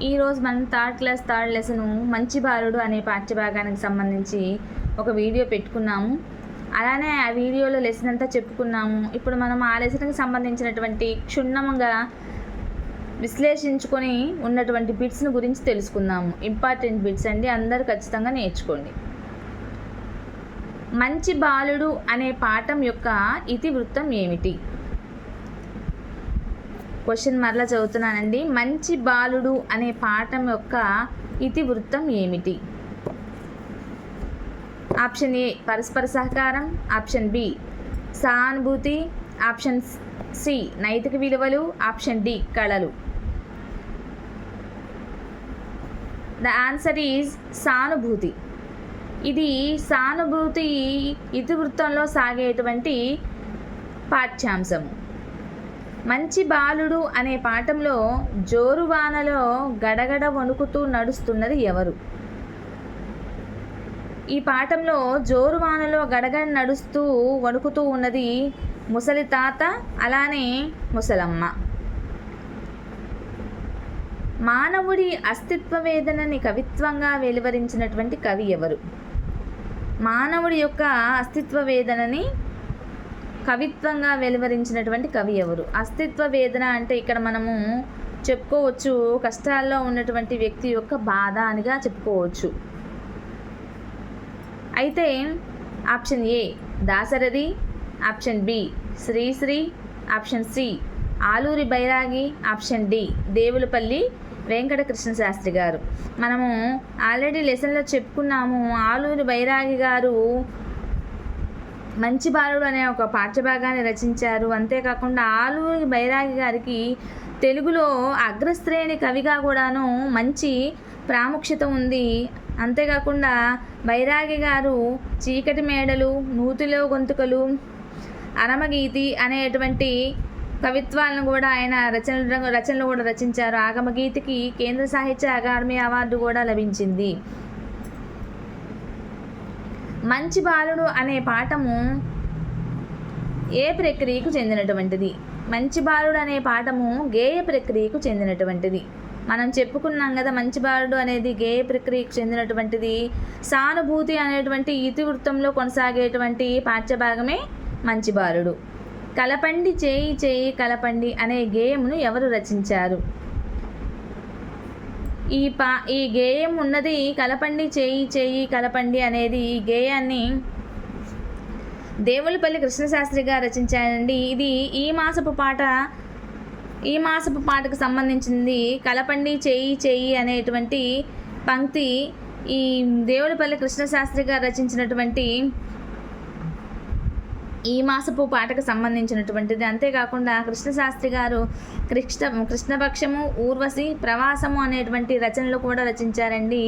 ఈరోజు మనం third lesson మంచి బాలుడు అనే పాఠ్యభాగానికి సంబంధించి ఒక వీడియో పెట్టుకున్నాము. అలానే ఆ వీడియోలో లెసన్ అంతా చెప్పుకున్నాము. ఇప్పుడు మనం ఆ లెసన్కి సంబంధించినటువంటి క్షుణ్ణంగా విశ్లేషించుకొని ఉన్నటువంటి బిట్స్ని గురించి తెలుసుకుందాము. ఇంపార్టెంట్ బిట్స్ అండి, అందరూ ఖచ్చితంగా నేర్చుకోండి. మంచి బాలుడు అనే పాఠం యొక్క ఇతివృత్తం ఏమిటి? క్వశ్చన్ మరలా చదువుతున్నానండి. మంచి బాలుడు అనే పాఠం యొక్క ఇతివృత్తం ఏమిటి? ఆప్షన్ ఏ పరస్పర సహకారం, ఆప్షన్ బి సానుభూతి, ఆప్షన్ సి నైతిక విలువలు, ఆప్షన్ డి కళలు. ద ఆన్సర్ ఈజ్ సానుభూతి. ఇది సానుభూతి ఇతివృత్తంలో సాగేటువంటి పాఠ్యాంశము. మంచి బాలుడు అనే పాఠంలో జోరువానలో గడగడ వణుకుతూ నడుస్తున్నది ఎవరు? ఈ పాఠంలో జోరువానలో గడగడ నడుస్తూ వణుకుతూ ఉన్నది ముసలి తాత, అలానే ముసలమ్మ. మానవుడి అస్తిత్వ వేదనని కవిత్వంగా వెలువరించినటువంటి కవి ఎవరు? మానవుడి యొక్క అస్తిత్వ వేదనని కవిత్వంగా వెలువరించినటువంటి కవి ఎవరు? అస్తిత్వ వేదన అంటే ఇక్కడ మనము చెప్పుకోవచ్చు కష్టాల్లో ఉన్నటువంటి వ్యక్తి యొక్క బాధ అనిగా చెప్పుకోవచ్చు. అయితే option A Dasarathi, option B Sri Sri, option C Aluri Bairagi, option D Devulapalli Venkatakrishna Sastri గారు. మనము ఆల్రెడీ లెసన్లో చెప్పుకున్నాము. ఆలూరి బైరాగి గారు మంచి బాలుడు అనే ఒక పాఠ్యభాగాన్ని రచించారు. అంతేకాకుండా ఆలూరి బైరాగి గారికి తెలుగులో అగ్రశ్రేణి కవిగా కూడాను మంచి ప్రాముఖ్యత ఉంది. అంతేకాకుండా బైరాగి గారు చీకటి మేడలు, నూతిలో గొంతుకలు, అరమగీతి అనేటువంటి కవిత్వాలను కూడా ఆయన రచనలు కూడా రచించారు. ఆగమగీతికి కేంద్ర సాహిత్య అకాడమీ అవార్డు కూడా లభించింది. మంచి బాలుడు అనే పాఠము ఏ ప్రక్రియకు చెందినటువంటిది? మంచి బాలుడు అనే పాఠము గేయ ప్రక్రియకు చెందినటువంటిది. మనం చెప్పుకున్నాం కదా, మంచి బాలుడు అనేది గేయ ప్రక్రియకు చెందినటువంటిది. సానుభూతి అనేటువంటి ఇతివృత్తంలో కొనసాగేటువంటి పాఠ్యభాగమే మంచి బాలుడు. కలపండి చేయి చేయి కలపండి అనే గేయమును ఎవరు రచించారు? ఈ గేయం ఉన్నది కలపండి చేయి చేయి కలపండి అనేది ఈ గేయాన్ని దేవులపల్లి కృష్ణశాస్త్రి గారు రచించారండి. ఇది ఈ మాసపు పాటకు సంబంధించింది. కలపండి చేయి చేయి అనేటువంటి పంక్తి ఈ దేవులపల్లి కృష్ణశాస్త్రి గారు రచించినటువంటి ఈ మాసపు పాటకు సంబంధించినటువంటిది. అంతేకాకుండా కృష్ణశాస్త్రి గారు కృష్ణపక్షము, ఊర్వశి, ప్రవాసము అనేటువంటి రచనలు కూడా రచించారండి.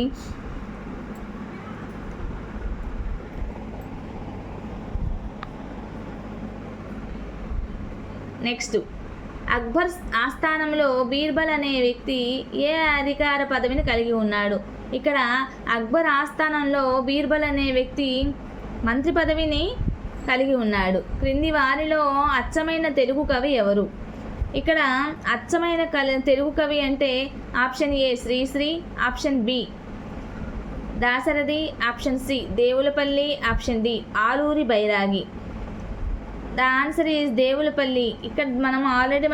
నెక్స్ట్, అక్బర్ ఆస్థానంలో బీర్బల్ అనే వ్యక్తి ఏ అధికార పదవిని కలిగి ఉన్నాడు? ఇక్కడ అక్బర్ ఆస్థానంలో బీర్బల్ అనే వ్యక్తి మంత్రి పదవిని కలిగి ఉన్నాడు. క్రింది వారిలో అచ్చమైన తెలుగు కవి ఎవరు? ఇక్కడ అచ్చమైన తెలుగు కవి అంటే option A Sri Sri, option B Dasarathi, option C Devulapalli, option D Aluri Bairagi. The answer is Devulapalli. ఇక్కడ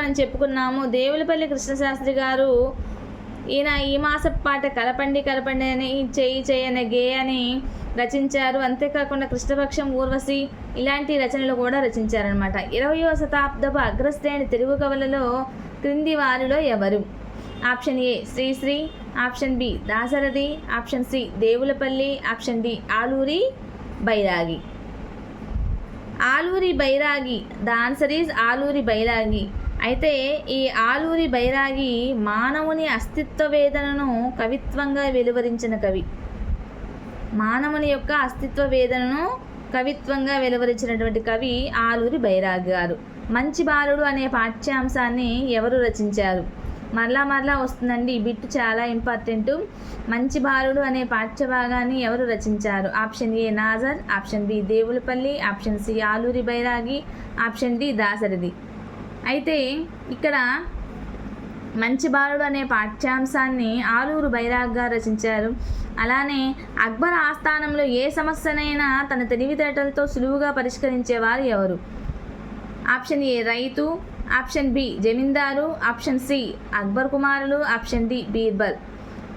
మనం చెప్పుకున్నాము. దేవులపల్లి కృష్ణశాస్త్రి గారు ఈయన ఈ మాసపు పాట కలపండి కలపండి అని చేయి చేయి అనే గేయాన్ని రచించారు. అంతేకాకుండా కృష్ణపక్షం, ఊర్వశి ఇలాంటి రచనలు కూడా రచించారనమాట. 20వ శతాబ్దపు అగ్రశ్రేణి తెలుగు కవులలో క్రింది వారిలో ఎవరు? Option A Sri Sri, option B Dasarathi, option C Devulapalli, option D Aluri Bairagi. Aluri Bairagi. The answer is Aluri బైరాగి. అయితే ఈ ఆలూరి బైరాగి మానవుని అస్తిత్వ వేదనను కవిత్వంగా వెలువరించిన కవి. మానవుని యొక్క అస్తిత్వ వేదనను కవిత్వంగా వెలువరించినటువంటి కవి ఆలూరి బైరాగి గారు. మంచి బాలుడు అనే పాఠ్యాంశాన్ని ఎవరు రచించారు? మరలా వస్తుందండి ఈ బిట్, చాలా ఇంపార్టెంట్. మంచి బాలుడు అనే పాఠ్యభాగాన్ని ఎవరు రచించారు? Option A Nazar, option B Devulapalli, option C Aluri Bairagi, option D Dasarathi. అయితే ఇక్కడ మంచి బాలుడు అనే పాఠ్యాంశాన్ని ఆలూరు బైరాగ్ గారు రచించారు. అలానే అక్బర్ ఆస్థానంలో ఏ సమస్యనైనా తన తెలివితేటలతో సులువుగా పరిష్కరించేవారు ఎవరు? ఆప్షన్ ఏ రైతు, ఆప్షన్ బి జమీందారు, ఆప్షన్ సి అక్బర్ కుమారులు, option D Birbal.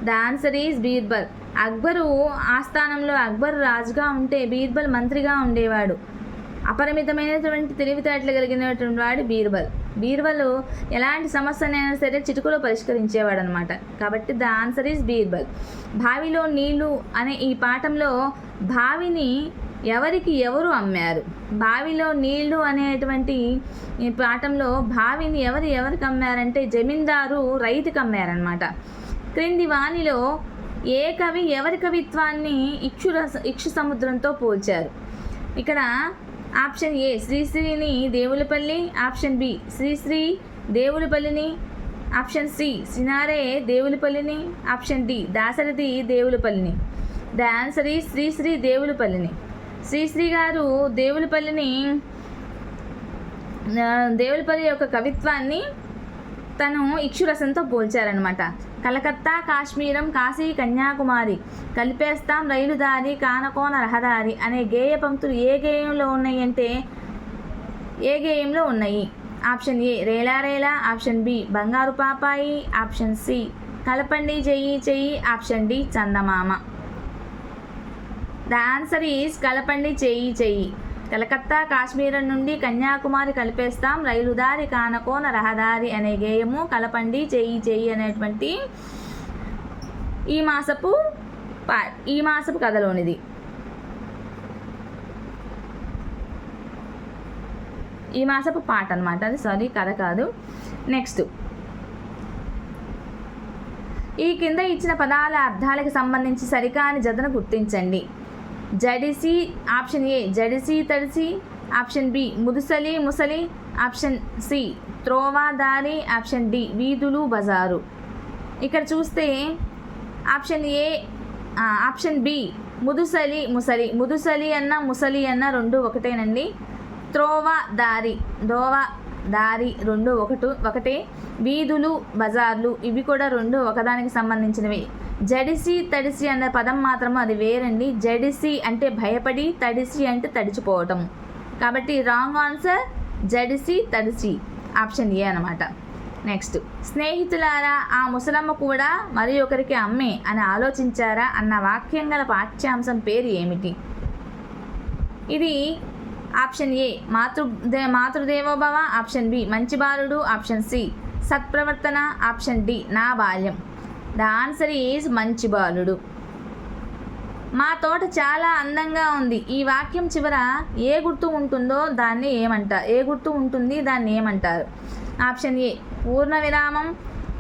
The answer is Birbal. Akbar ఆస్థానంలో అక్బర్ రాజుగా ఉంటే బీర్బల్ మంత్రిగా ఉండేవాడు. అపరిమితమైనటువంటి తెలివితేటలు కలిగినటువంటి వాడు బీర్బల్. బీర్బల్ ఎలాంటి సమస్యనైనా సరే చిటికలో పరిష్కరించేవాడు అనమాట. కాబట్టి ద ఆన్సర్ ఈజ్ బీర్బల్. బావిలో నీళ్లు అనే ఈ పాఠంలో బావిని ఎవరికి ఎవరు అమ్మారు? బావిలో నీళ్లు అనేటువంటి ఈ పాఠంలో బావిని ఎవరికి అమ్మారంటే జమీందారు రైతుకి అమ్మారనమాట. క్రింది వాణిలో ఏ కవి ఎవరి కవిత్వాన్ని ఇక్షు సముద్రంతో పోల్చారు? ఇక్కడ ఆప్షన్ ఏ శ్రీశ్రీని దేవులపల్లి, ఆప్షన్ బి శ్రీశ్రీ దేవులపల్లిని, ఆప్షన్ సి సినారే దేవులపల్లిని, ఆప్షన్ డి దాశరథి దేవులపల్లిని. ద ఆన్సర్ ఈ శ్రీశ్రీ దేవులపల్లిని. శ్రీశ్రీ గారు దేవులపల్లి యొక్క కవిత్వాన్ని తను ఇక్షురసంతో పోల్చారనమాట. కలకత్తా కాశ్మీరం కాశీ కన్యాకుమారి కలిపేస్తాం రైలు దారి కానకోన రహదారి అనే గేయ పంక్తులు ఏ గేయంలో ఉన్నాయి అంటే ఏ గేయంలో ఉన్నాయి? ఆప్షన్ ఏ రేలా రేలా, ఆప్షన్ బి బంగారు పాపాయి, ఆప్షన్ సి కలపండి చెయ్యి చెయ్యి, ఆప్షన్ డి చందమామ. ద ఆన్సర్ ఈజ్ కలపండి చెయ్యి చెయ్యి. కలకత్తా కాశ్మీరం నుండి కన్యాకుమారి కలిపేస్తాం రైలు దారి కానకోన రహదారి అనే గేయము కలపండి చెయ్యి చెయ్యి అనేటువంటి ఈ మాసపు కథలోనిది. ఈ మాసపు పాట అనమాట అది. సారీ, కథ కాదు. నెక్స్ట్, ఈ కింద ఇచ్చిన పదాల అర్థాలకు సంబంధించి సరికాని జతను గుర్తించండి. జడిసి, ఆప్షన్ ఏ జడిసి తడిసి, ఆప్షన్ బి ముదుసలి ముసలి, ఆప్షన్ సి త్రోవా దారి, ఆప్షన్ డి వీధులు బజారు. ఇక్కడ చూస్తే ఆప్షన్ బి ముదుసలి ముసలి. ముదుసలి అన్న ముసలి అన్న రెండు ఒకటేనండి. త్రోవా దారి రెండు ఒకటే. వీధులు బజార్లు ఇవి కూడా రెండు ఒకదానికి సంబంధించినవి. జడిసి తడిసి అన్న పదం మాత్రం అది వేరండి. జడిసి అంటే భయపడి, తడిసి అంటే తడిచిపోవటం. కాబట్టి రాంగ్ ఆన్సర్ జడిసి తడిసి, ఆప్షన్ ఏ అనమాట. నెక్స్ట్, స్నేహితులారా ఆ ముసలమ్మ కూడా మరి ఒకరికి అమ్మే అని ఆలోచించారా అన్న వాక్యం గల పాఠ్యాంశం పేరు ఏమిటి? ఇది ఆప్షన్ ఏ మాతృదేవోభవ, ఆప్షన్ బి మంచి బాలుడు, ఆప్షన్ సి సత్ప్రవర్తన, ఆప్షన్ డి నా బాల్యం. ద ఆన్సర్ ఈజ్ మంచి బాలుడు. మా తోట చాలా అందంగా ఉంది. ఈ వాక్యం చివర ఏ గుర్తు ఉంటుంది దాన్ని ఏమంటారు? ఆప్షన్ ఏ పూర్ణ విరామం,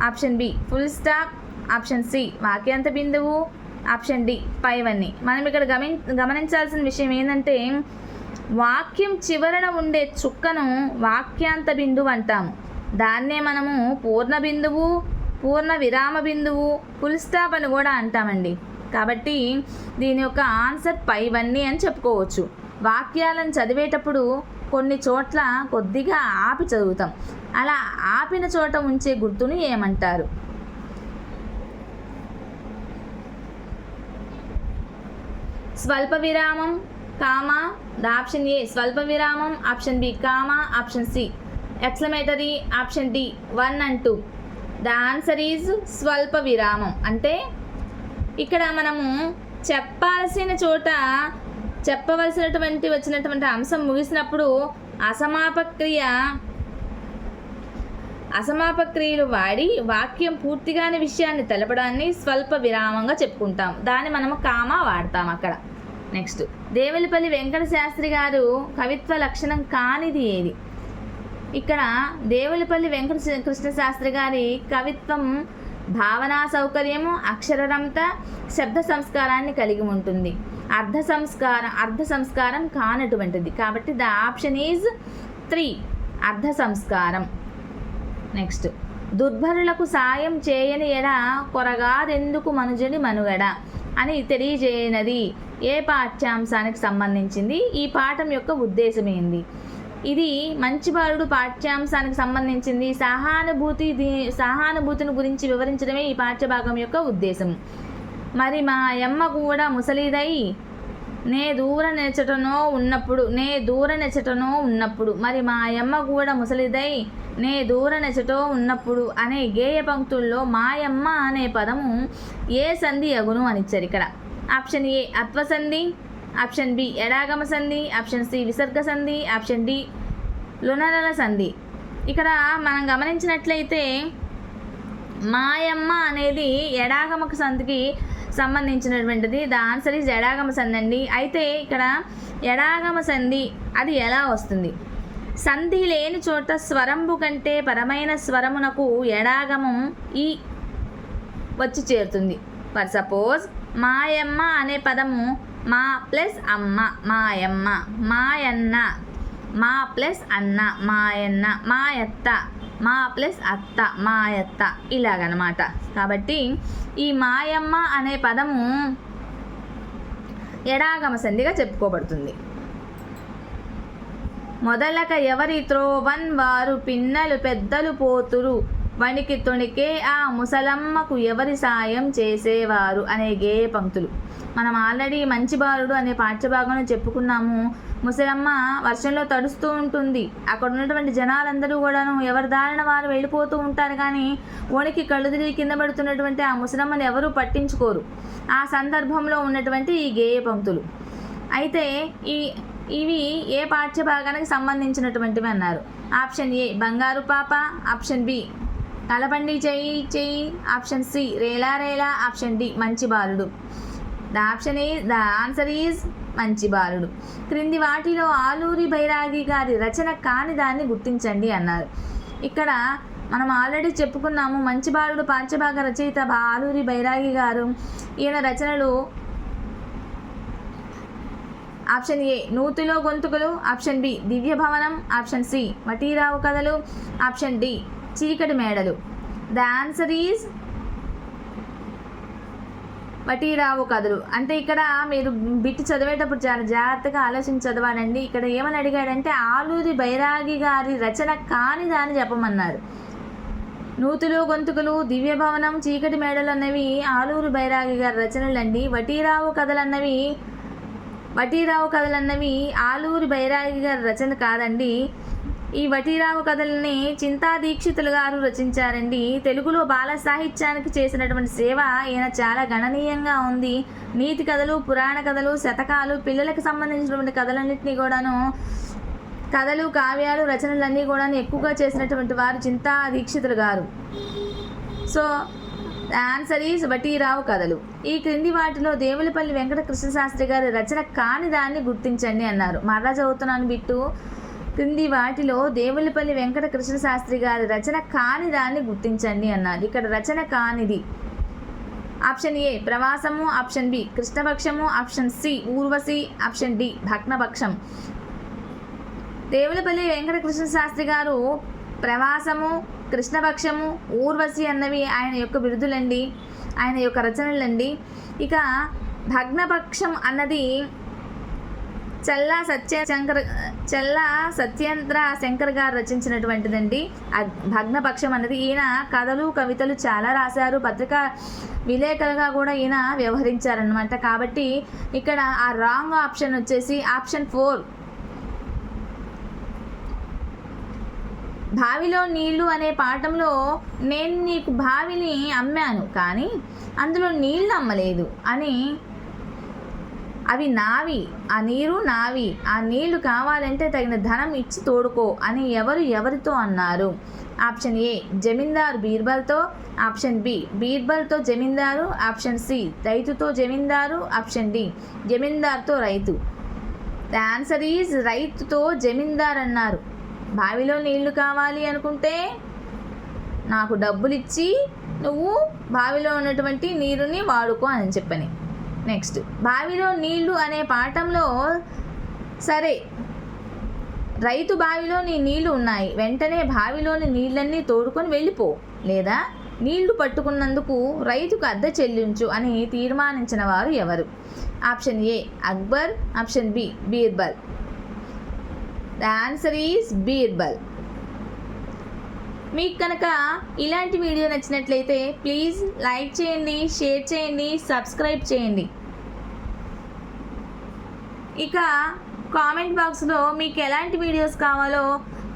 option B full stop, option C వాక్యాంత బిందువు, ఆప్షన్ డి పైవన్నీ. మనం ఇక్కడ గమనించాల్సిన విషయం ఏంటంటే వాక్యం చివరన ఉండే చుక్కను వాక్యాంత బిందువు అంటాము. దాన్నే మనము పూర్ణ బిందువు, పూర్ణ విరామ బిందువు, ఫుల్ స్టాప్ అని కూడా అంటామండి. కాబట్టి దీని యొక్క ఆన్సర్ పైవన్నీ అని చెప్పుకోవచ్చు. వాక్యాలను చదివేటప్పుడు కొన్ని చోట్ల కొద్దిగా ఆపి చదువుతాం. అలా ఆపిన చోట ఉంచే గుర్తుని ఏమంటారు? స్వల్ప విరామం, కామా. ఆప్షన్ ఏ స్వల్ప విరామం, option B comma, option C exclamatory, option D 1 and 2. The answer is స్వల్ప విరామం. అంటే ఇక్కడ మనము వచ్చినటువంటి అంశం ముగిసినప్పుడు అసమాపక్రియలు వాడి వాక్యం పూర్తిగాని విషయాన్ని తెలపడాన్ని స్వల్ప విరామంగా చెప్పుకుంటాం. దాన్ని మనము కామా వాడతాం అక్కడ. నెక్స్ట్, దేవులపల్లి వెంకట శాస్త్రి గారు కవిత్వ లక్షణం కానిది ఏది? ఇక్కడ దేవులపల్లి వెంకట కృష్ణ శాస్త్రి గారి కవిత్వం భావనా సౌకర్యము, అక్షరరమత, శబ్ద సంస్కారాన్ని కలిగి ఉంటుంది. అర్ధ సంస్కారం కానటువంటిది. కాబట్టి ద ఆప్షన్ ఈజ్ 3 అర్ధ సంస్కారం. నెక్స్ట్, దుర్భరులకు సాయం చేయని ఎడ కొరగాదెందుకు మనుజుని మనుగడ అని తెలియజేయనది ఏ పాఠ్యాంశానికి సంబంధించింది? ఈ పాఠం యొక్క ఉద్దేశం ఏంది? ఇది మంచి బాలుడు పాఠ్యాంశానికి సంబంధించింది. సహానుభూతిని గురించి వివరించడమే ఈ పాఠ్యభాగం యొక్క ఉద్దేశం. మరి మా యమ్మ కూడా ముసలిదై నే దూర నెచ్చటనో ఉన్నప్పుడు మరి మా యమ్మ కూడా ముసలిదై నే దూర నెచ్చటో ఉన్నప్పుడు అనే గేయ పంక్తుల్లో మాయమ్మ అనే పదము ఏ సంధి అగును అని ఇచ్చారు ఇక్కడ. ఆప్షన్ ఏ అత్వసంధి, ఆప్షన్ బి ఎడాగమ సంధి, ఆప్షన్ సి విసర్గ సంధి, ఆప్షన్ డి లుణరల సంధి. ఇక్కడ మనం గమనించినట్లయితే మాయమ్మ అనేది ఎడాగమక సంధికి సంబంధించినటువంటిది. ద ఆన్సర్ ఈజ్ ఎడాగమ సంధి అండి. అయితే ఇక్కడ ఎడాగమ సంధి అది ఎలా వస్తుంది? సంధి లేని చోట స్వరంబు కంటే పరమైన స్వరమునకు ఎడాగమం ఈ వచ్చి చేరుతుంది. ఫర్ సపోజ్ మాయమ్మ అనే పదము మా ప్లస్ అమ్మ మాయమ్మ, మాయన్న మా ప్లస్ అన్న మాయన్న, మాయత్త మా ప్లస్ అత్త మాయత్త, ఇలాగనమాట. కాబట్టి ఈ మాయమ్మ అనే పదము ఎడాగమ సంధిగా చెప్పుకోబడుతుంది. మొదలక ఎవరి త్రోవన్ వారు పిన్నలు పెద్దలు పోతురు వణికి తొణికే ఆ ముసలమ్మకు ఎవరి సాయం చేసేవారు అనే గేయ పంక్తులు. మనం ఆల్రెడీ మంచి బాలుడు అనే పాఠ్యభాగంలో చెప్పుకున్నాము. ముసలమ్మ వర్షంలో తడుస్తూ ఉంటుంది. అక్కడ ఉన్నటువంటి జనాలందరూ కూడాను ఎవరి దారిన వారు వెళ్ళిపోతూ ఉంటారు, కానీ వణికి కళ్ళు తిరిగి కింద పడుతున్నటువంటి ఆ ముసలమ్మని ఎవరూ పట్టించుకోరు. ఆ సందర్భంలో ఉన్నటువంటి ఈ గేయ పంక్తులు. అయితే ఇవి ఏ పాఠ్యభాగానికి సంబంధించినటువంటివి అన్నారు? ఆప్షన్ ఏ బంగారు పాప, ఆప్షన్ బి కలబండి చెయ్యి చెయ్యి, ఆప్షన్ సి రేలా రేలా, ఆప్షన్ డి మంచి బాలుడు. ద ఆన్సర్ ఈజ్ మంచి బాలుడు. క్రింది వాటిలో ఆలూరి బైరాగి గారి రచన కాని దాన్ని గుర్తించండి అన్నారు. ఇక్కడ మనం ఆల్రెడీ చెప్పుకున్నాము, మంచి బాలుడు పాఠ్యభాగ రచయిత ఆలూరి బైరాగి గారు. ఈయన రచనలు ఆప్షన్ ఏ నూతిలో గొంతుకలు, ఆప్షన్ బి దివ్య భవనం, ఆప్షన్ సి వటీరావు కథలు, ఆప్షన్ డి చీకటి మేడలు. ద ఆన్సర్ ఈజ్ వటీరావు కథలు. అంటే ఇక్కడ మీరు బిట్టి చదివేటప్పుడు చాలా జాగ్రత్తగా ఆలోచించి చదవాలండి. ఇక్కడ ఏమని అడిగాడంటే ఆలూరి బైరాగి గారి రచన కాని దాన్ని చెప్పమన్నారు. నూతులు గొంతుకలు, దివ్య భవనం, చీకటి మేడలు అన్నవి ఆలూరి బైరాగి గారి రచనలండి. వటీరావు కథలన్నవి ఆలూరి బైరాగి గారి రచన కాదండి. ఈ వటీరావు కథల్ని చింతా దీక్షితులు గారు రచించారండి. తెలుగులో బాల సాహిత్యానికి చేసినటువంటి సేవ ఈయన చాలా గణనీయంగా ఉంది. నీతి కథలు, పురాణ కథలు, శతకాలు, పిల్లలకు సంబంధించినటువంటి కథలన్నింటినీ కూడాను, కథలు, కావ్యాలు, రచనలన్నీ కూడా ఎక్కువగా చేసినటువంటి వారు చింతా దీక్షితులు గారు. సో ఆన్సర్ ఈజ్ వటీరావు కథలు. ఈ క్రింది వాటిలో దేవులపల్లి వెంకట కృష్ణశాస్త్రి గారి రచన కాని దాన్ని గుర్తించండి అన్నారు. మరలా చదువుతున్నాను బిట్టు. క్రింది వాటిలో దేవులపల్లి వెంకట కృష్ణశాస్త్రి గారి రచన కాని దాన్ని గుర్తించండి అన్నారు. ఇక్కడ రచన కానిది option A Pravasamu, option B Krishnapakshamu, option C Urvashi, option D Bhagnapaksham. Devulapalli Venkata Krishnashastri గారు ప్రవాసము, కృష్ణపక్షము, ఊర్వశి అన్నవి ఆయన యొక్క బిరుదులండి, ఆయన యొక్క రచనలండి. ఇక భగ్నపక్షం అన్నది చల్లా సత్యేంద్ర శంకర్ గారు రచించినటువంటిదండి. భగ్నపక్షం అన్నది. ఈయన కథలు, కవితలు చాలా రాశారు. పత్రికా విలేకరుగా కూడా ఈయన వ్యవహరించారనమాట. కాబట్టి ఇక్కడ ఆ రాంగ్ ఆప్షన్ వచ్చేసి ఆప్షన్ 4 బావిలో నీళ్లు అనే పాఠంలో నేను నీకు బావిని అమ్మాను కానీ అందులో నీళ్లు అమ్మలేదు అని, అవి నావి, ఆ నీరు నావి, ఆ నీళ్లు కావాలంటే తగిన ధనం ఇచ్చి తోడుకో అని ఎవరితో అన్నారు? ఆప్షన్ ఏ జమీందారు బీర్బల్తో, ఆప్షన్ బి బీర్బల్తో జమీందారు, ఆప్షన్ సి రైతుతో జమీందారు, ఆప్షన్ డి జమీందార్తో రైతు. ద ఆన్సర్ ఈజ్ రైతుతో జమీందార్ అన్నారు. బావిలో నీళ్లు కావాలి అనుకుంటే నాకు డబ్బులు ఇచ్చి నువ్వు బావిలో ఉన్నటువంటి నీరుని వాడుకో అని చెప్పని. నెక్స్ట్ బావిలో నీళ్లు అనే పాఠంలో సరే రైతు బావిలో నీ నీళ్లు ఉన్నాయి, వెంటనే బావిలోని నీళ్ళన్నీ తోడుకొని వెళ్ళిపో, లేదా నీళ్లు పట్టుకున్నందుకు రైతుకు అద్దె చెల్లించు అని తీర్మానించిన వారు ఎవరు? Option A Akbar, option B Birbal. The answer is Birbal. మీకు కనుక ఇలాంటి వీడియో నచ్చినట్లయితే ప్లీజ్ లైక్ చేయండి, షేర్ చేయండి, సబ్స్క్రైబ్ చేయండి. ఇక కామెంట్ బాక్స్లో మీకు ఎలాంటి వీడియోస్ కావాలో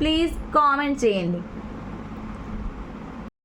ప్లీజ్ కామెంట్ చేయండి.